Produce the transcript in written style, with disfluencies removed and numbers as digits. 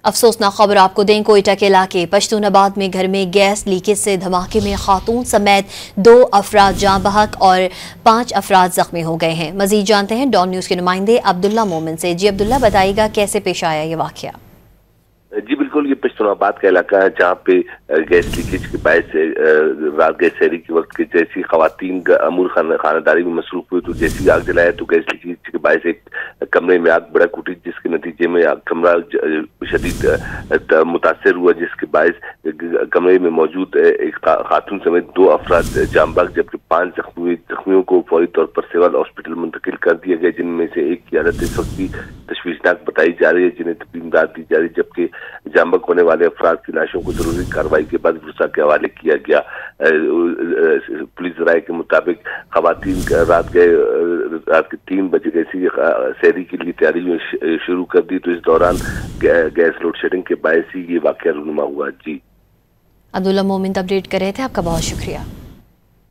افسوسناک خبر آپ کو دیں، کوئٹہ کے علاقے پشتوناباد میں گھر میں گیس لیکیج سے دھماکے میں خاتون سمیت 2 افراد جاں بحق اور 5 افراد زخمی ہو گئے ہیں۔ مزید جانتے ہیں ڈان نیوز کے نمائندے عبداللہ مومن سے۔ جی عبداللہ، بتائیے گا کیسے پیش آیا یہ واقعہ؟ جی بالکل، یہ پشتوناباد کا علاقہ ہے جہاں پہ گیس لیکیج کے باعث رات گیس سحری کے وقت کے جیسی خواتین امور خانہ داری میں مصروف ہوئی تو جیسی آگ جلایا تو گیس لیکیج کے باعث ایک کمرے میں آگ بڑک اٹھی، جس کے نتیجے میں کمرہ شدید متاثر ہوا، جس کے باعث کمرے میں موجود ایک خاتون سمیت 2 افراد جاں بحق جبکہ 5 زخمیوں کو فوری طور پر سول ہاسپٹل منتقل کر دیا گیا، جن میں سے ایک کی حالت اس وقت بھی تشویشناک بتائی جا رہی ہے، جنہیں طبی امداد دی جا رہی ہے، جبکہ جاں بحق ہونے والے افراد کی لاشوں کو ضروری کارروائی کے بعد ورثاء کے حوالے کیا گیا۔ پولیس ذرائع کے مطابق خواتین رات کے 3 بجے سحری کے لیے تیاری شروع کر دی تو اس دوران گیس لوڈ شیڈنگ کے باعث ہی یہ واقعہ رونما ہوا۔ جی عبداللہ مومن اپڈیٹ کر رہے تھے، آپ کا بہت شکریہ۔